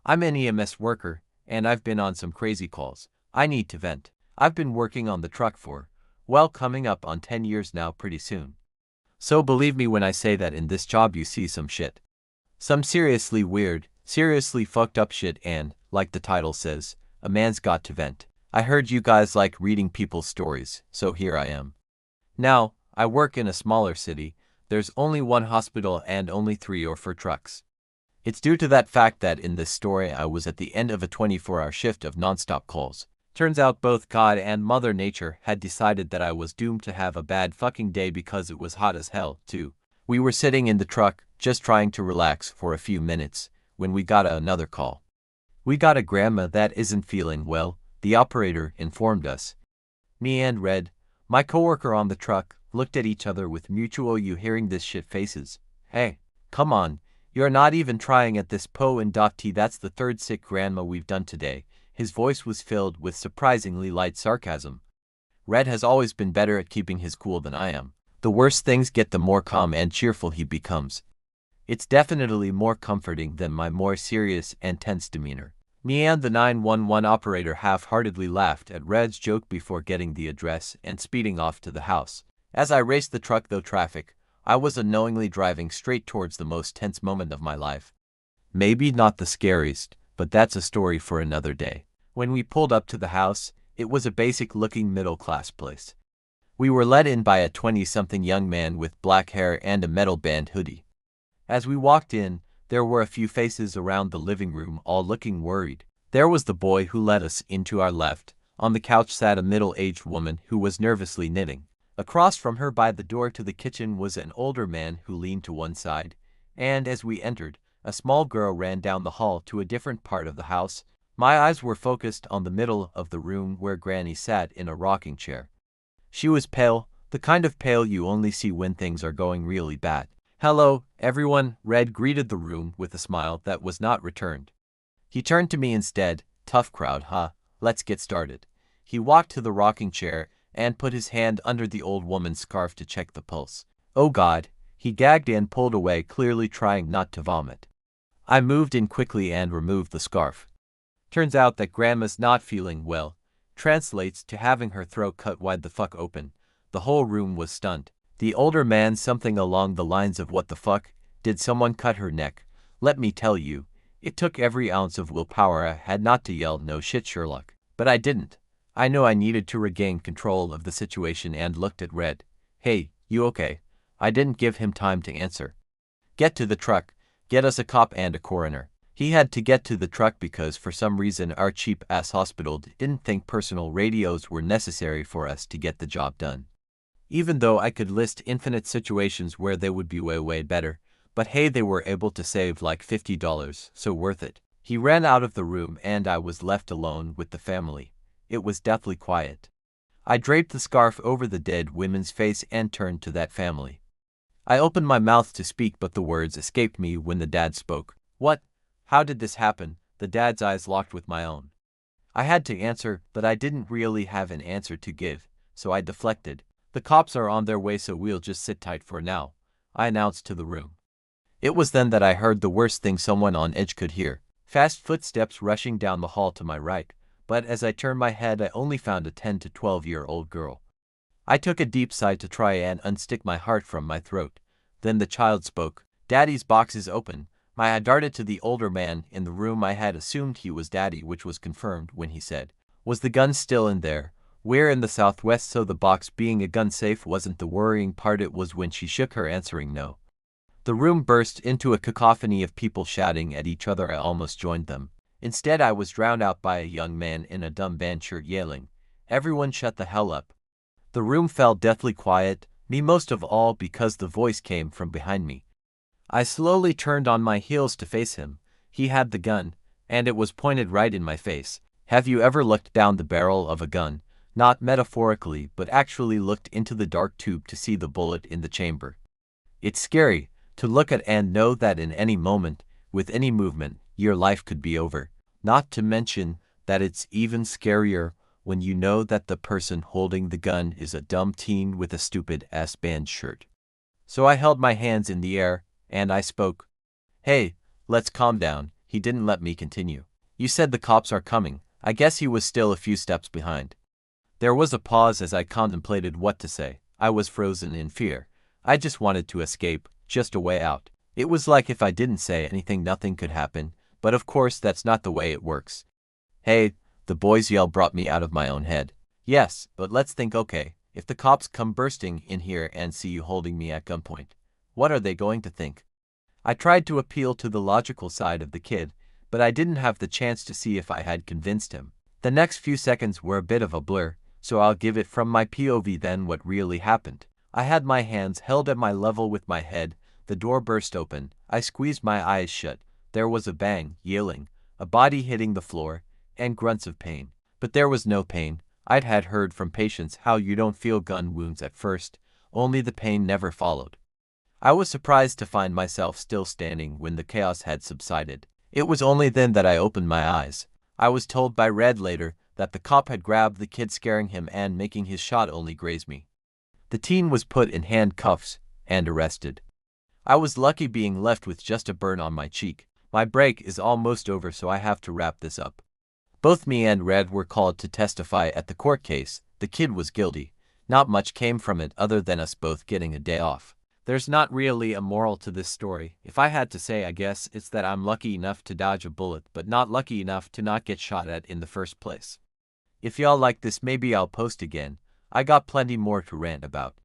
I'm an E.M.S worker, and I've been on some crazy calls. I need to vent. I've been working on the truck for, well, coming up on 10 years now pretty soon. So believe me when I say that in this job you see some shit. Some seriously weird, seriously fucked up shit and, like the title says, a man's got to vent. I heard you guys like reading people's stories, so here I am. Now, I work in a smaller city. There's only one hospital and only 3 or 4 trucks. It's due to that fact that in this story I was at the end of a 24-hour shift of non-stop calls. Turns out both God and Mother Nature had decided that I was doomed to have a bad fucking day because it was hot as hell, too. We were sitting in the truck, just trying to relax for a few minutes, when we got another call. We got a grandma that isn't feeling well, the operator informed us. Me and Red, my coworker on the truck, looked at each other with mutual you hearing this shit faces. Hey, come on, you're not even trying at this po-and-t, that's the 3rd sick grandma we've done today. His voice was filled with surprisingly light sarcasm. Red has always been better at keeping his cool than I am. The worse things get, the more calm and cheerful he becomes. It's definitely more comforting than my more serious and tense demeanor. Me and the 911 operator half-heartedly laughed at Red's joke before getting the address and speeding off to the house. As I raced the truck through traffic, I was unknowingly driving straight towards the most tense moment of my life. Maybe not the scariest, but that's a story for another day. When we pulled up to the house, it was a basic-looking middle-class place. We were let in by a 20-something young man with black hair and a metal band hoodie. As we walked in, there were a few faces around the living room, all looking worried. There was the boy who let us in to our left. On the couch sat a middle-aged woman who was nervously knitting. Across from her by the door to the kitchen was an older man who leaned to one side, and as we entered, a small girl ran down the hall to a different part of the house. My eyes were focused on the middle of the room where Granny sat in a rocking chair. She was pale, the kind of pale you only see when things are going really bad. "Hello, everyone," Red greeted the room with a smile that was not returned. He turned to me instead. "Tough crowd, huh? Let's get started." He walked to the rocking chair and put his hand under the old woman's scarf to check the pulse. "Oh God," he gagged and pulled away, clearly trying not to vomit. I moved in quickly and removed the scarf. Turns out that Grandma's not feeling well. Translates to having her throat cut wide the fuck open. The whole room was stunned. The older man something along the lines of, "What the fuck? Did someone cut her neck?" Let me tell you, it took every ounce of willpower I had not to yell, "No shit, Sherlock." But I didn't. I knew I needed to regain control of the situation and looked at Red. "Hey, you okay?" I didn't give him time to answer. "Get to the truck. Get us a cop and a coroner." He had to get to the truck because for some reason our cheap-ass hospital didn't think personal radios were necessary for us to get the job done. Even though I could list infinite situations where they would be way better, but hey, they were able to save like $50, so worth it. He ran out of the room and I was left alone with the family. It was deathly quiet. I draped the scarf over the dead woman's face and turned to that family. I opened my mouth to speak, but the words escaped me when the dad spoke. "What? How did this happen?" The dad's eyes locked with my own. I had to answer, but I didn't really have an answer to give, so I deflected. "The cops are on their way, so we'll just sit tight for now," I announced to the room. It was then that I heard the worst thing someone on edge could hear. Fast footsteps rushing down the hall to my right, but as I turned my head I only found a 10 to 12-year-old girl. I took a deep sigh to try and unstick my heart from my throat. Then the child spoke. "Daddy's box is open." My eye darted to the older man in the room. I had assumed he was Daddy, which was confirmed when he said, "Was the gun still in there?" We're in the Southwest, so the box being a gun safe wasn't the worrying part. It was when she shook her answering no. The room burst into a cacophony of people shouting at each other. I almost joined them. Instead, I was drowned out by a young man in a dumb band shirt yelling, "Everyone shut the hell up." The room fell deathly quiet, me most of all because the voice came from behind me. I slowly turned on my heels to face him. He had the gun, and it was pointed right in my face. Have you ever looked down the barrel of a gun? Not metaphorically, but actually looked into the dark tube to see the bullet in the chamber. It's scary to look at and know that in any moment, with any movement, your life could be over. Not to mention that it's even scarier when you know that the person holding the gun is a dumb teen with a stupid-ass band shirt. So I held my hands in the air, and I spoke. "Hey, let's calm down." he didn't let me continue. You said the cops are coming. I guess he was still a few steps behind. There was a pause as I contemplated what to say. I was frozen in fear. I just wanted to escape, just a way out. It was like if I didn't say anything nothing could happen, but of course that's not the way it works. Hey, the boy's yell brought me out of my own head. Yes, but let's think, okay, if the cops come bursting in here and see you holding me at gunpoint, what are they going to think? I tried to appeal to the logical side of the kid, but I didn't have the chance to see if I had convinced him. The next few seconds were a bit of a blur, so I'll give it from my POV then what really happened. I had my hands held at my level with my head, the door burst open, I squeezed my eyes shut, there was a bang, yelling, a body hitting the floor, and grunts of pain. But there was no pain. I'd had heard from patients how you don't feel gun wounds at first, only the pain never followed. I was surprised to find myself still standing when the chaos had subsided. It was only then that I opened my eyes. I was told by Red later that the cop had grabbed the kid scaring him and making his shot only graze me. The teen was put in handcuffs and arrested. I was lucky being left with just a burn on my cheek. My break is almost over, so I have to wrap this up. Both me and Red were called to testify at the court case. The kid was guilty. Not much came from it other than us both getting a day off. There's not really a moral to this story. If I had to say, I guess it's that I'm lucky enough to dodge a bullet, but not lucky enough to not get shot at in the first place. If y'all like this, maybe I'll post again. I got plenty more to rant about.